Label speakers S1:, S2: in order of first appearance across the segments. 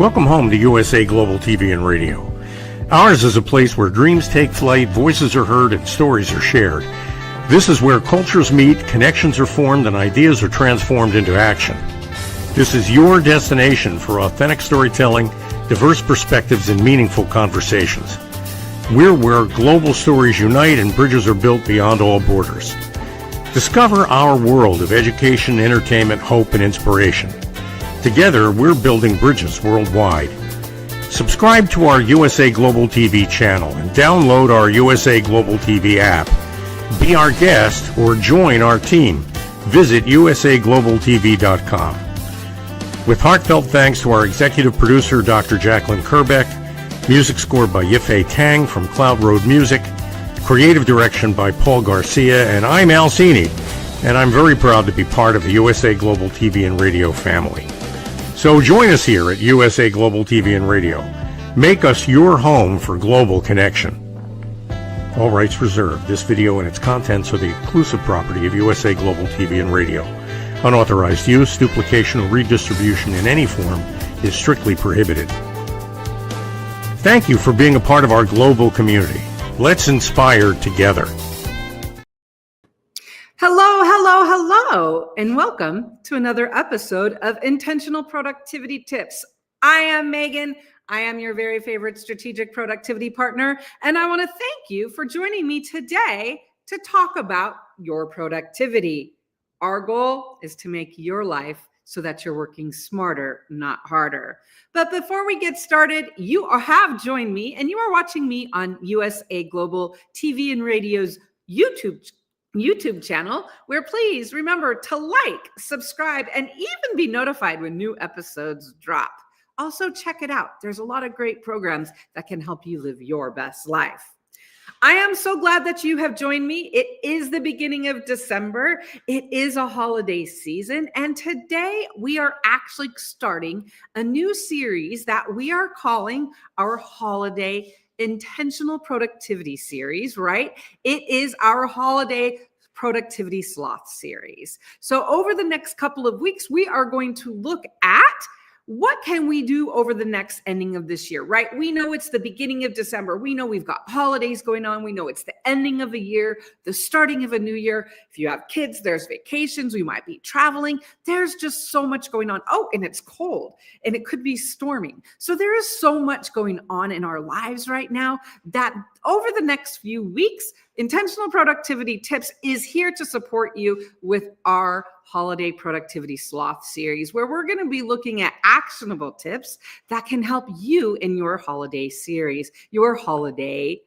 S1: Welcome home to USA Global TV and Radio. Ours is a place where dreams take flight, voices are heard, and stories are shared. This is where cultures meet, connections are formed, and ideas are transformed into action. This is your destination for authentic storytelling, diverse perspectives, and meaningful conversations. We're where global stories unite and bridges are built beyond all borders. Discover our world of education, entertainment, hope, and inspiration. Together, we're building bridges worldwide. Subscribe to our USA Global TV channel and download our USA Global TV app. Be our guest or join our team. Visit usaglobaltv.com. With heartfelt thanks to our executive producer, Dr. Jacqueline Kerbeck, music scored by Yifei Tang from Cloud Road Music, creative direction by Paul Garcia, and I'm Al Cini, and I'm very proud to be part of the USA Global TV and Radio family. So join us here at USA Global TV and Radio. Make us your home for global connection. All rights reserved. This video and its contents are the exclusive property of USA Global TV and Radio. Unauthorized use, duplication, or redistribution in any form is strictly prohibited. Thank you for being a part of our global community. Let's inspire together.
S2: Hello, and welcome to another episode of Intentional Productivity Tips. I am Megan. I am your very favorite strategic productivity partner, and I want to thank you for joining me today to talk about your productivity. Our goal is to make your life so that you're working smarter, not harder. But before we get started, you have joined me, and you are watching me on USA Global TV and Radio's YouTube channel, where please remember to like, subscribe, and even be notified when new episodes drop. Also, check it out. There's a lot of great programs that can help you live your best life. I am so glad that you have joined me. It is the beginning of December. It is a holiday season. And today we are actually starting a new series that we are calling our Holiday Intentional Productivity Series, right? It is our Holiday Productivity Sloth series. So over the next couple of weeks, we are going to look at what can we do over the next ending of this year, right? We know it's the beginning of December. We know we've got holidays going on. We know it's the ending of a year, the starting of a new year. If you have kids, there's vacations. We might be traveling. There's just so much going on. Oh, and it's cold and it could be storming. So there is so much going on in our lives right now that over the next few weeks, Intentional Productivity Tips is here to support you with our Holiday Productivity Sloth series, where we're going to be looking at actionable tips that can help you in your holiday series, your holiday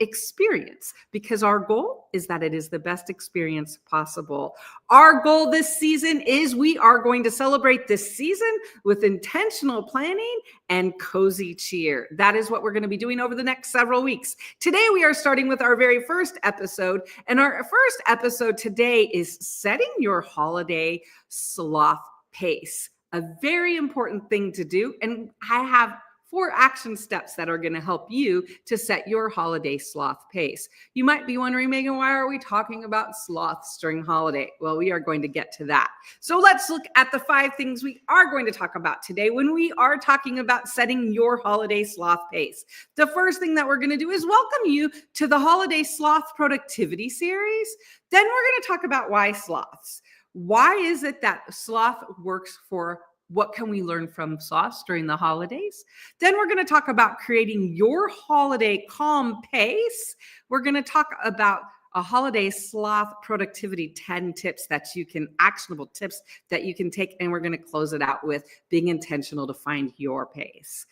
S2: experience, because our goal is that it is the best experience possible. Our goal this season is we are going to celebrate this season with intentional planning and cozy cheer. That is what we're going to be doing over the next several weeks. Today, we are starting with our very first episode, and our first episode today is setting your holiday sloth pace. A very important thing to do, and I have 4 action steps that are going to help you to set your holiday sloth pace. You might be wondering, Megan, why are we talking about sloths during holiday? Well, we are going to get to that. So let's look at the 5 things we are going to talk about today when we are talking about setting your holiday sloth pace. The first thing that we're going to do is welcome you to the Holiday Sloth Productivity Series. Then we're going to talk about why sloths. Why is it that sloth works for what can we learn from sloths during the holidays? Then we're going to talk about creating your holiday calm pace. We're going to talk about a holiday sloth productivity 10 tips that you can, actionable tips that you can take. And we're going to close it out with being intentional to find your pace.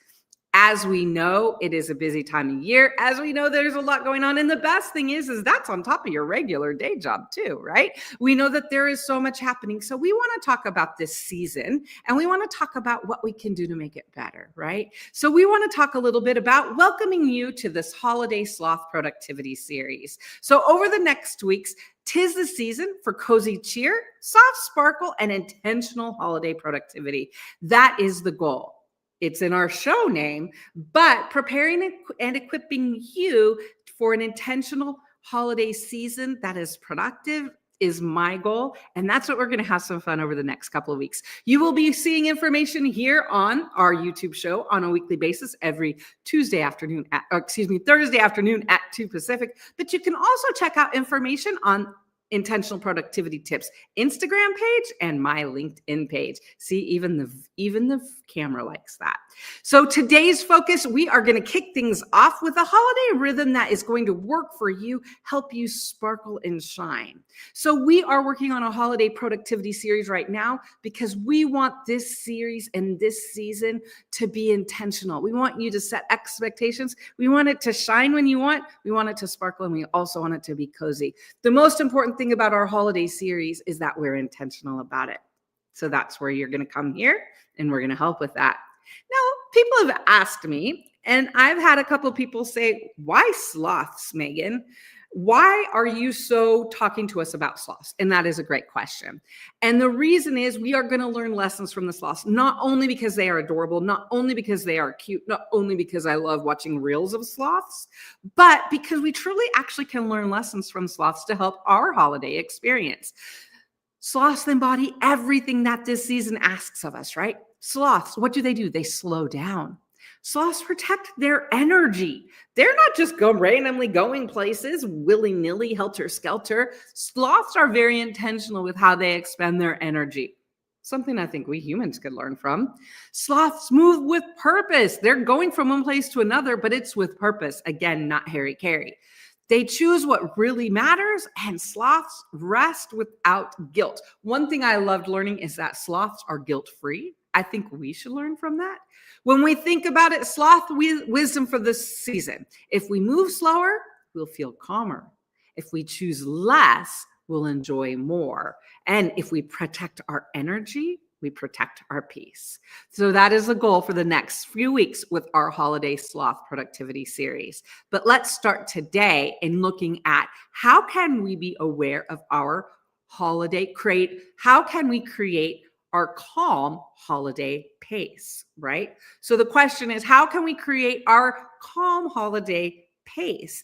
S2: As we know, it is a busy time of year. As we know, there's a lot going on. And the best thing is that's on top of your regular day job too, right? We know that there is so much happening. So we want to talk about this season, and we want to talk about what we can do to make it better, right? So we want to talk a little bit about welcoming you to this Holiday Sloth Productivity Series. So over the next weeks, 'tis the season for cozy cheer, soft sparkle, and intentional holiday productivity. That is the goal. It's in our show name, but preparing and equipping you for an intentional holiday season that is productive is my goal. And that's what we're going to have some fun over the next couple of weeks. You will be seeing information here on our YouTube show on a weekly basis every Thursday afternoon at 2 Pacific. But you can also check out information on Intentional Productivity Tips Instagram page and my LinkedIn page. See, even the camera likes that. So today's focus, we are going to kick things off with a holiday rhythm that is going to work for you, help you sparkle and shine. So we are working on a holiday productivity series right now because we want this series and this season to be intentional. We want you to set expectations. We want it to shine when you want. We want it to sparkle, and we also want it to be cozy. The most important thing about our holiday series is that we're intentional about it. So that's where you're going to come here, and we're going to help with that. Now, people have asked me, and I've had a couple of people say, why sloths, Megan? Why are you so talking to us about sloths? And that is a great question. And the reason is we are going to learn lessons from the sloths, not only because they are adorable, not only because they are cute, not only because I love watching reels of sloths, but because we truly actually can learn lessons from sloths to help our holiday experience. Sloths embody everything that this season asks of us, right? Sloths, what do? They slow down. Sloths protect their energy. They're not just randomly going places willy-nilly, helter-skelter. Sloths are very intentional with how they expend their energy. Something I think we humans could learn from. Sloths move with purpose. They're going from one place to another, but it's with purpose. Again, not hairy-carry. They choose what really matters, and sloths rest without guilt. One thing I loved learning is that sloths are guilt-free. I think we should learn from that. When we think about it, sloth wisdom for this season. If we move slower, we'll feel calmer. If we choose less, we'll enjoy more. And if we protect our energy, we protect our peace. So that is the goal for the next few weeks with our holiday sloth productivity series. But let's start today in looking at how can we be aware of our holiday, how can we create our calm holiday pace, right? So the question is, how can we create our calm holiday pace?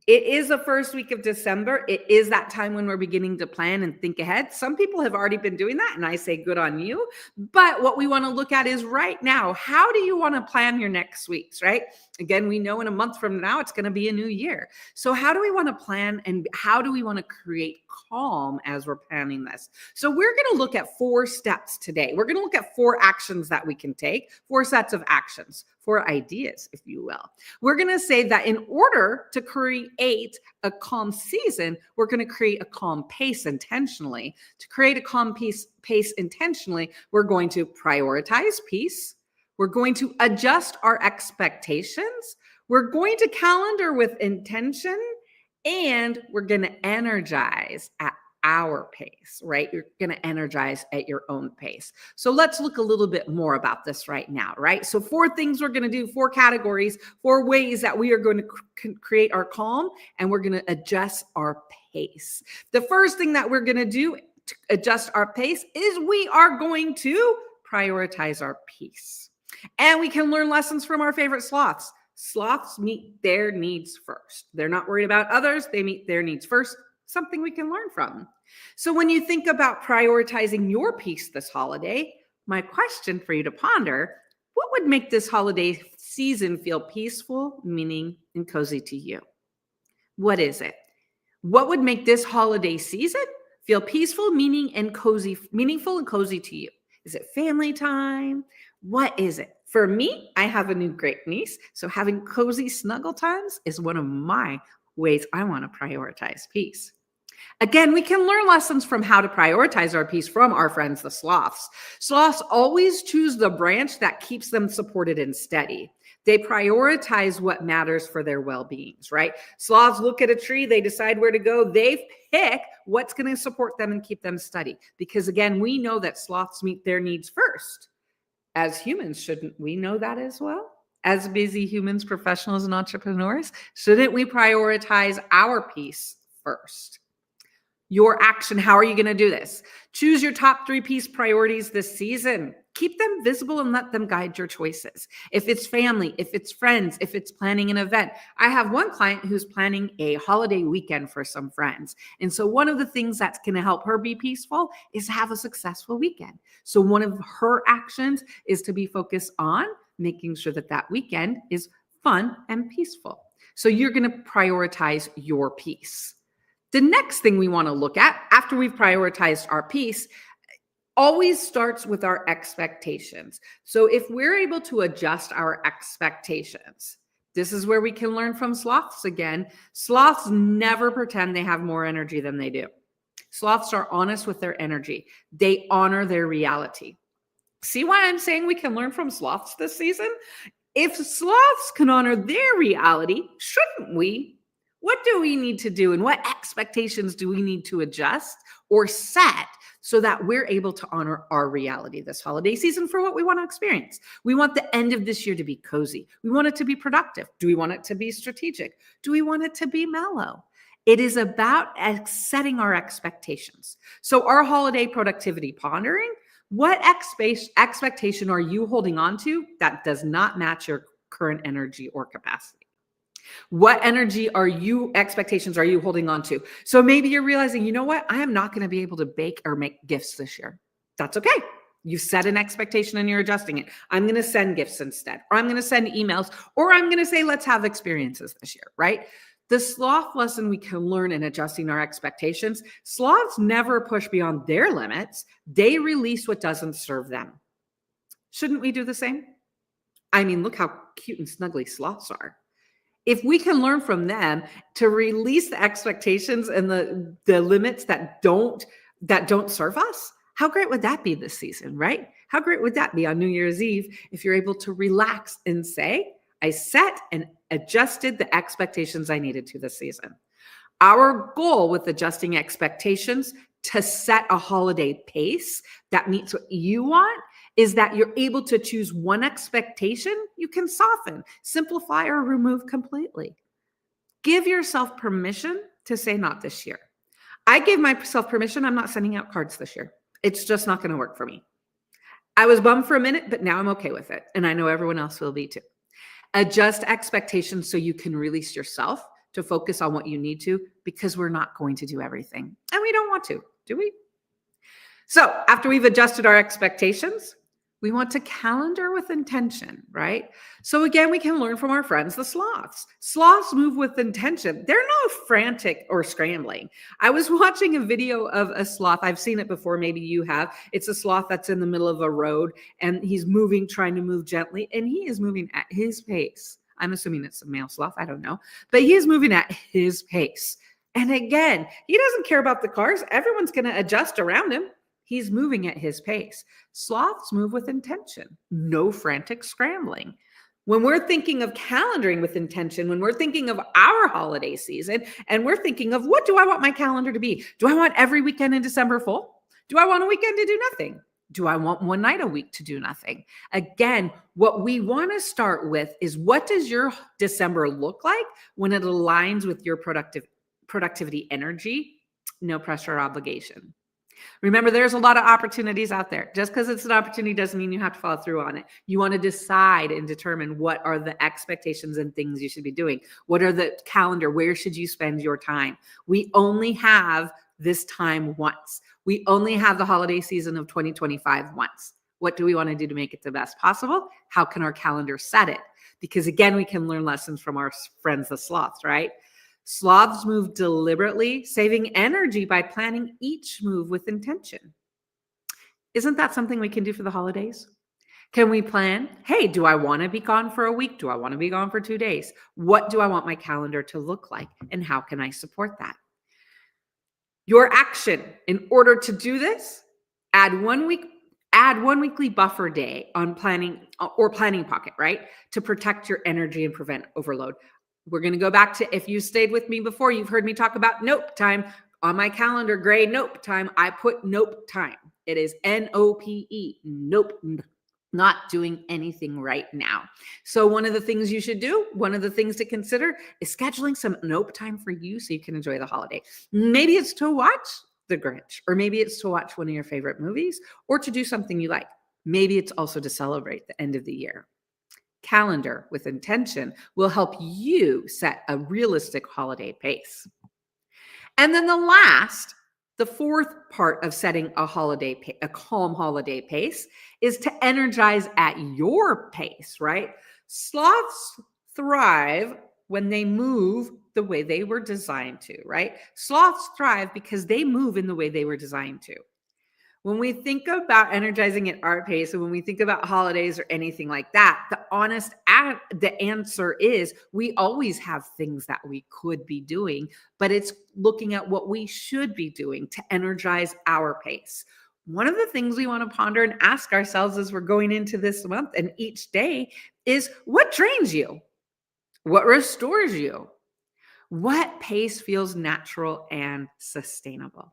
S2: It is the first week of December. It is that time when we're beginning to plan and think ahead. Some people have already been doing that, and I say good on you. But what we want to look at is right now, how do you want to plan your next weeks, right? Again, we know in a month from now, it's going to be a new year. So how do we want to plan, and how do we want to create calm as we're planning this? So we're going to look at 4 steps today. We're going to look at 4 actions that we can take, 4 sets of actions, 4 ideas, if you will. We're going to say that in order to create a calm season, we're going to create a calm pace intentionally. To create a calm pace intentionally, we're going to prioritize peace. We're going to adjust our expectations. We're going to calendar with intention, and we're going to energize at our pace, right? You're going to energize at your own pace. So let's look a little bit more about this right now, right? So 4 things we're going to do, 4 categories, 4 ways that we are going to create our calm, and we're going to adjust our pace. The first thing that we're going to do to adjust our pace is we are going to prioritize our peace. And we can learn lessons from our favorite sloths. Sloths meet their needs first. They're not worried about others. They meet their needs first. Something we can learn from. So when you think about prioritizing your peace this holiday, my question for you to ponder, what would make this holiday season feel peaceful, meaning, and cozy to you? What is it? What would make this holiday season feel peaceful, meaningful and cozy to you? Is it family time? What is it? For me, I have a new great niece, so having cozy snuggle times is one of my ways I want to prioritize peace. Again, we can learn lessons from how to prioritize our peace from our friends, the sloths. Sloths always choose the branch that keeps them supported and steady. They prioritize what matters for their well-beings, right? Sloths look at a tree, they decide where to go. They pick what's going to support them and keep them steady. Because again, we know that sloths meet their needs first. As humans, shouldn't we know that as well? As busy humans, professionals, and entrepreneurs, shouldn't we prioritize our peace first? Your action, how are you going to do this? Choose your top 3 peace priorities this season. Keep them visible and let them guide your choices. If it's family, if it's friends, if it's planning an event. I have one client who's planning a holiday weekend for some friends. And so one of the things that's going to help her be peaceful is to have a successful weekend. So one of her actions is to be focused on making sure that that weekend is fun and peaceful. So you're going to prioritize your peace. The next thing we want to look at after we've prioritized our peace always starts with our expectations. So if we're able to adjust our expectations, this is where we can learn from sloths again. Sloths never pretend they have more energy than they do. Sloths are honest with their energy. They honor their reality. See why I'm saying we can learn from sloths this season? If sloths can honor their reality, shouldn't we? What do we need to do and what expectations do we need to adjust or set so that we're able to honor our reality this holiday season for what we want to experience? We want the end of this year to be cozy. We want it to be productive. Do we want it to be strategic? Do we want it to be mellow? It is about setting our expectations. So our holiday productivity pondering, what expectation are you holding on to that does not match your current energy or capacity? What expectations are you holding on to? So maybe you're realizing, you know what? I am not going to be able to bake or make gifts this year. That's okay. You set an expectation and you're adjusting it. I'm going to send gifts instead, or I'm going to send emails, or I'm going to say, let's have experiences this year, right? The sloth lesson we can learn in adjusting our expectations. Sloths never push beyond their limits. They release what doesn't serve them. Shouldn't we do the same? I mean, look how cute and snuggly sloths are. If we can learn from them to release the expectations and the limits that don't serve us, how great would that be this season, right? How great would that be on New Year's Eve if you're able to relax and say, I set and adjusted the expectations I needed to this season. Our goal with adjusting expectations to set a holiday pace that meets what you want is that you're able to choose one expectation you can soften, simplify, or remove completely. Give yourself permission to say not this year. I gave myself permission. I'm not sending out cards this year. It's just not going to work for me. I was bummed for a minute, but now I'm okay with it. And I know everyone else will be too. Adjust expectations so you can release yourself to focus on what you need to, because we're not going to do everything. And we don't want to, do we? So after we've adjusted our expectations, we want to calendar with intention, right? So again, we can learn from our friends, the sloths. Sloths move with intention. They're not frantic or scrambling. I was watching a video of a sloth. I've seen it before. Maybe you have. It's a sloth that's in the middle of a road and he's moving, trying to move gently, and he is moving at his pace. I'm assuming it's a male sloth. I don't know, but he is moving at his pace. And again, he doesn't care about the cars. Everyone's going to adjust around him. He's moving at his pace. Sloths move with intention, no frantic scrambling. When we're thinking of calendaring with intention, when we're thinking of our holiday season, and we're thinking of what do I want my calendar to be? Do I want every weekend in December full? Do I want a weekend to do nothing? Do I want one night a week to do nothing? Again, what we want to start with is, what does your December look like when it aligns with your productivity energy? No pressure or obligation. Remember, there's a lot of opportunities out there. Just because it's an opportunity doesn't mean you have to follow through on it. You want to decide and determine what are the expectations and things you should be doing. What are the calendar? Where should you spend your time? We only have this time once. We only have the holiday season of 2025 once. What do we want to do to make it the best possible? How can our calendar set it? Because again, we can learn lessons from our friends, the sloths, right? Sloths move deliberately, saving energy by planning each move with intention. Isn't that something we can do for the holidays? Can we plan? Hey, do I want to be gone for a week? Do I want to be gone for 2 days? What do I want my calendar to look like? And how can I support that? Your action in order to do this, add one weekly buffer day on planning pocket, right? To protect your energy and prevent overload. We're going to go back to, if you stayed with me before, you've heard me talk about nope time. On my calendar, gray nope time, I put nope time. It is NOPE, nope, not doing anything right now. So one of the things you should do, one of the things to consider is scheduling some nope time for you so you can enjoy the holiday. Maybe it's to watch The Grinch, or maybe it's to watch one of your favorite movies, or to do something you like. Maybe it's also to celebrate the end of the year. Calendar with intention will help you set a realistic holiday pace. And then the fourth part of setting a calm holiday pace is to energize at your pace, right? Sloths thrive when they move the way they were designed to, right? Sloths thrive because they move in the way they were designed to. When we think about energizing at our pace, and when we think about holidays or anything like that, the answer is we always have things that we could be doing, but it's looking at what we should be doing to energize our pace. One of the things we want to ponder and ask ourselves as we're going into this month and each day is, what drains you? What restores you? What pace feels natural and sustainable?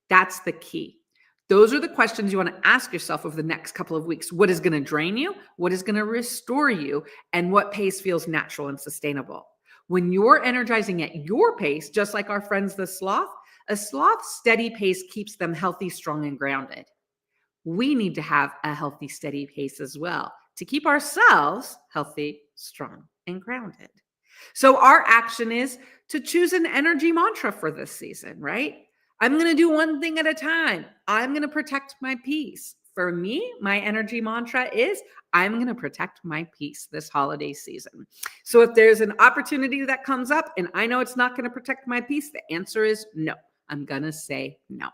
S2: That's the key. Those are the questions you want to ask yourself over the next couple of weeks. What is going to drain you? What is going to restore you? And what pace feels natural and sustainable? When you're energizing at your pace, just like our friends, the sloth, a sloth's steady pace keeps them healthy, strong, and grounded. We need to have a healthy, steady pace as well to keep ourselves healthy, strong, and grounded. So our action is to choose an energy mantra for this season, right? I'm going to do one thing at a time. I'm going to protect my peace. For me, my energy mantra is I'm going to protect my peace this holiday season. So if there's an opportunity that comes up and I know it's not going to protect my peace, the answer is no. I'm going to say no.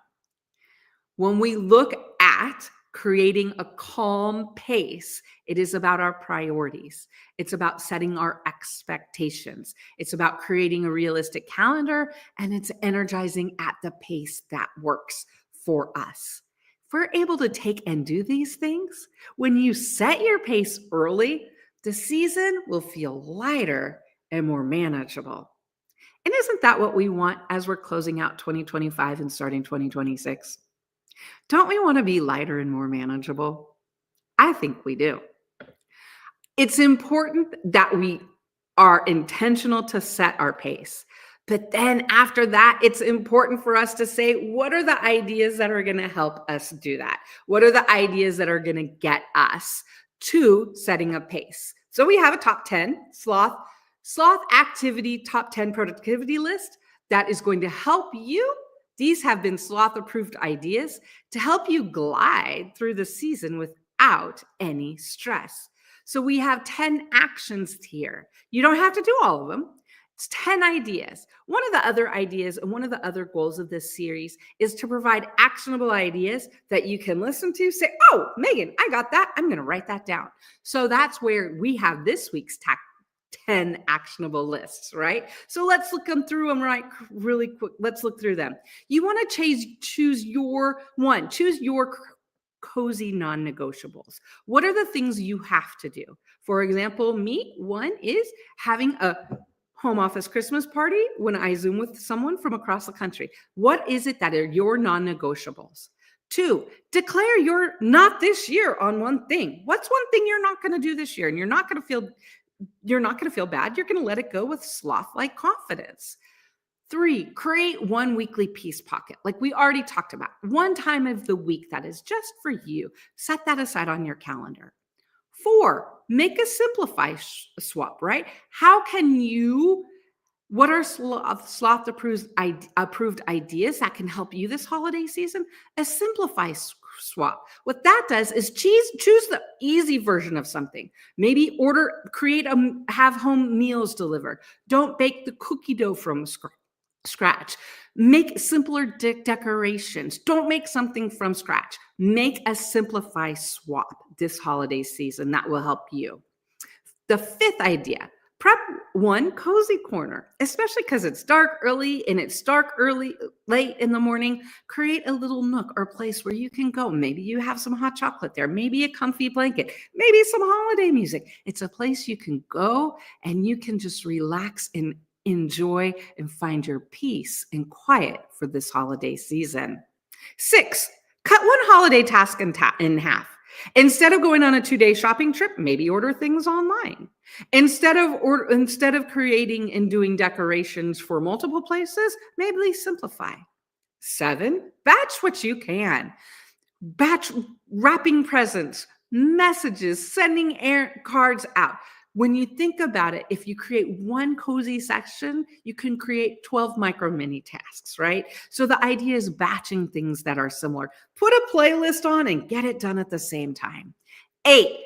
S2: When we look at creating a calm pace, it is about our priorities. It's about setting our expectations. It's about creating a realistic calendar, and it's energizing at the pace that works for us. If we're able to take and do these things, when you set your pace early, the season will feel lighter and more manageable. And isn't that what we want as we're closing out 2025 and starting 2026? Don't we want to be lighter and more manageable? I think we do. It's important that we are intentional to set our pace. But then after that, it's important for us to say, what are the ideas that are going to help us do that? What are the ideas that are going to get us to setting a pace? So we have a top 10 sloth activity, top 10 productivity list that is going to help you. These have been sloth-approved ideas to help you glide through the season without any stress. So we have 10 actions here. You don't have to do all of them. It's 10 ideas. One of the other ideas and one of the other goals of this series is to provide actionable ideas that you can listen to, say, oh, Megan, I got that. I'm going to write that down. So that's where we have this week's 10 actionable lists, right? So let's look them through them really quick. Let's look through them. You want to choose your cozy non-negotiables. What are the things you have to do? For example, one is having a home office Christmas party when I Zoom with someone from across the country. What is it that are your non-negotiables? 2, declare you're not this year on one thing. What's one thing you're not going to do this year? And you're not going to feel bad. You're going to let it go with sloth-like confidence. 3, create one weekly peace pocket. Like we already talked about, one time of the week that is just for you. Set that aside on your calendar. 4, make a simplify swap, right? What are sloth-approved ideas that can help you this holiday season? A simplify swap. What that does is choose the easy version of something. Maybe have home meals delivered. Don't bake the cookie dough from scratch. Make simpler decorations. Don't make something from scratch. Make a simplify swap this holiday season. That will help you. The 5th idea, prep one cozy corner, especially because it's dark early late in the morning. Create a little nook or place where you can go. Maybe you have some hot chocolate there, maybe a comfy blanket, maybe some holiday music. It's a place you can go and you can just relax and enjoy and find your peace and quiet for this holiday season. 6, cut one holiday task in half. Instead of going on a 2-day shopping trip, maybe order things online. Instead of creating and doing decorations for multiple places, maybe simplify. 7, batch what you can. Batch wrapping presents, messages, sending cards out. When you think about it, if you create one cozy section, you can create 12 micro mini tasks, right? So the idea is batching things that are similar. Put a playlist on and get it done at the same time. 8,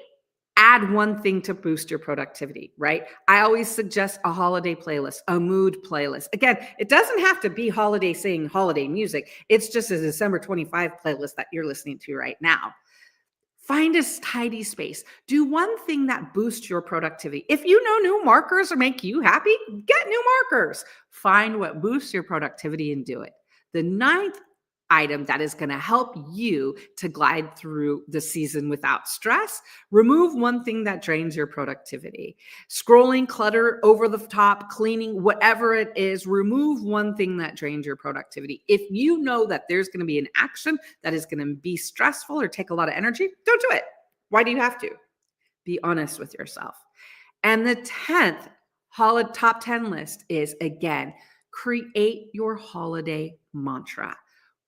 S2: add one thing to boost your productivity, right? I always suggest a holiday playlist, a mood playlist. Again, it doesn't have to be holiday singing holiday music. It's just a December 25 playlist that you're listening to right now. Find a tidy space. Do one thing that boosts your productivity. If you know new markers or make you happy, get new markers. Find what boosts your productivity and do it. The 9th item that is going to help you to glide through the season without stress, remove one thing that drains your productivity. Scrolling, clutter, over the top, cleaning, whatever it is, remove one thing that drains your productivity. If you know that there's going to be an action that is going to be stressful or take a lot of energy, don't do it. Why do you have to? Be honest with yourself. And the 10th top 10 list is, again, create your holiday mantra.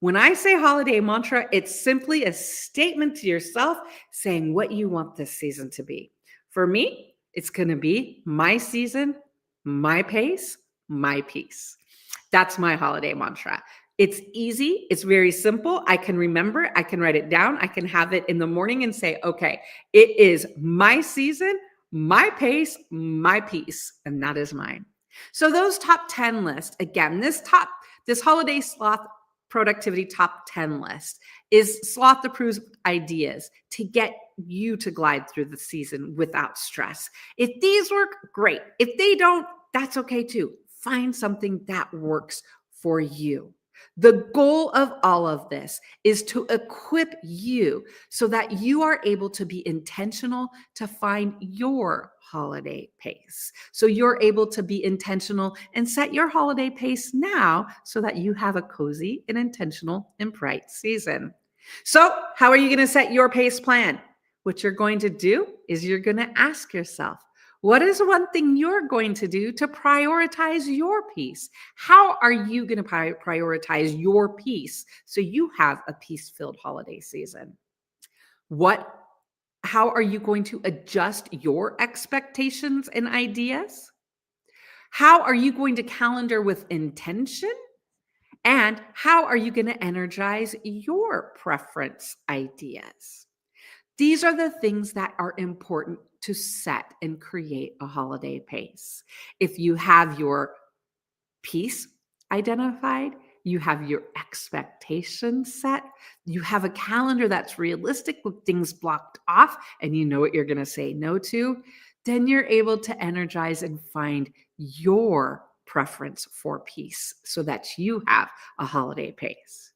S2: When I say holiday mantra, it's simply a statement to yourself saying what you want this season to be. For me, it's going to be my season, my pace, my peace. That's my holiday mantra. It's easy. It's very simple. I can remember, I can write it down. I can have it in the morning and say, okay, it is my season, my pace, my peace, and that is mine. So those top 10 lists, again, this holiday sloth productivity top 10 list is Sloth approved ideas to get you to glide through the season without stress. If these work, great. If they don't, that's okay too. Find something that works for you. The goal of all of this is to equip you so that you are able to be intentional to find your holiday pace. So you're able to be intentional and set your holiday pace now so that you have a cozy and intentional and bright season. So how are you going to set your pace plan? What you're going to do is you're going to ask yourself, what is one thing you're going to do to prioritize your peace? How are you going to prioritize your peace so you have a peace-filled holiday season? How are you going to adjust your expectations and ideas? How are you going to calendar with intention? And how are you going to energize your preference ideas? These are the things that are important to set and create a holiday pace. If you have your peace identified, you have your expectations set, you have a calendar that's realistic with things blocked off, and you know what you're going to say no to, then you're able to energize and find your preference for peace so that you have a holiday pace.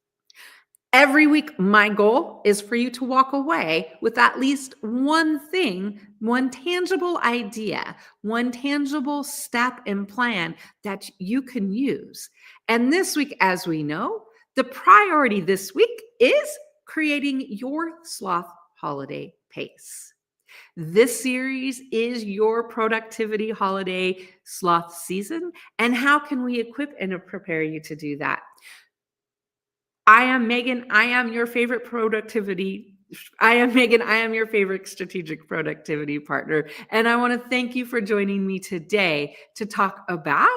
S2: Every week, my goal is for you to walk away with at least one thing, one tangible idea, one tangible step and plan that you can use. And this week, as we know, the priority this week is creating your sloth holiday pace. This series is your productivity holiday sloth season. And how can we equip and prepare you to do that? I am Megan. I am your favorite strategic productivity partner. And I want to thank you for joining me today to talk about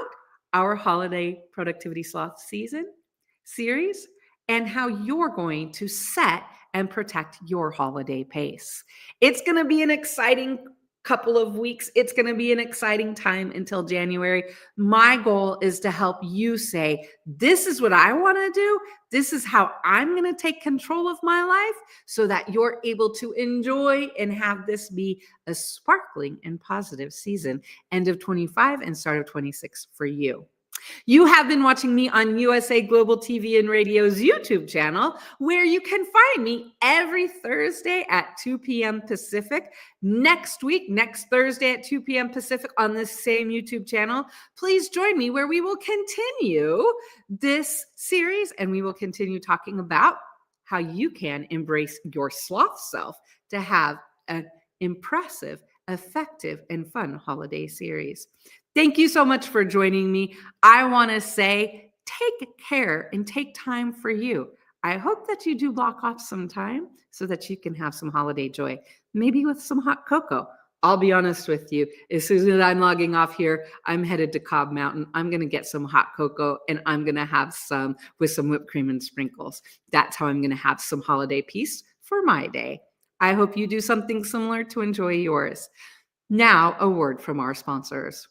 S2: our holiday productivity sloth season series and how you're going to set and protect your holiday pace. It's going to be an exciting couple of weeks. It's going to be an exciting time until January. My goal is to help you say, this is what I want to do. This is how I'm going to take control of my life so that you're able to enjoy and have this be a sparkling and positive season, end of 25 and start of 26 for you. You have been watching me on USA Global TV and Radio's YouTube channel, where you can find me every Thursday at 2 p.m. Pacific. Next Thursday at 2 p.m. Pacific on this same YouTube channel, please join me where we will continue this series and we will continue talking about how you can embrace your sloth self to have an impressive, effective, and fun holiday series. Thank you so much for joining me. I want to say, take care and take time for you. I hope that you do block off some time so that you can have some holiday joy. maybe with some hot cocoa. I'll be honest with you. As soon as I'm logging off here, I'm headed to Cobb Mountain. I'm going to get some hot cocoa and I'm going to have some with some whipped cream and sprinkles. That's how I'm going to have some holiday peace for my day. I hope you do something similar to enjoy yours. Now, a word from our sponsors.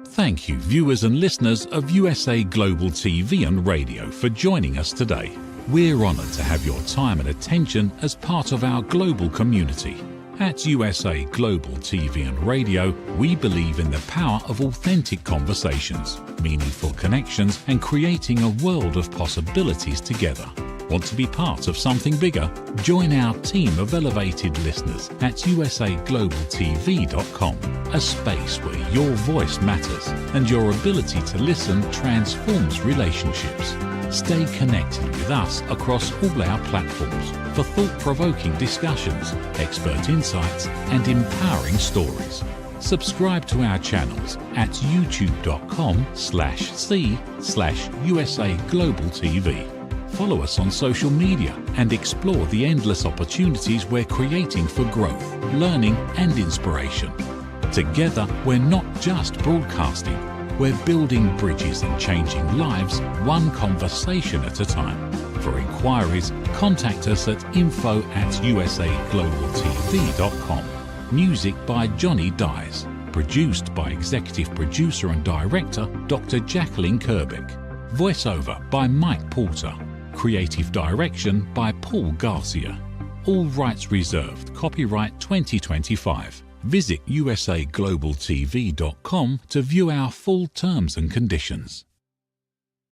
S3: Thank you, viewers and listeners of USA Global TV and Radio, for joining us today. We're honoured to have your time and attention as part of our global community. At USA Global TV and Radio, we believe in the power of authentic conversations, meaningful connections, and creating a world of possibilities together. Want to be part of something bigger? Join our team of elevated listeners at usaglobaltv.com, a space where your voice matters and your ability to listen transforms relationships. Stay connected with us across all our platforms for thought-provoking discussions, expert insights, and empowering stories. Subscribe to our channels at youtube.com/c/USAGlobalTV. Follow us on social media and explore the endless opportunities we're creating for growth, learning, and inspiration. Together, we're not just broadcasting, we're building bridges and changing lives one conversation at a time. For inquiries, contact us at info@usaglobaltv.com. Music by Johnny Dyes. Produced by Executive Producer and Director Dr. Jacqueline Kerbeck. Voiceover by Mike Porter. Creative Direction by Paul Garcia. All rights reserved. Copyright 2025. Visit usaglobaltv.com to view our full terms and conditions.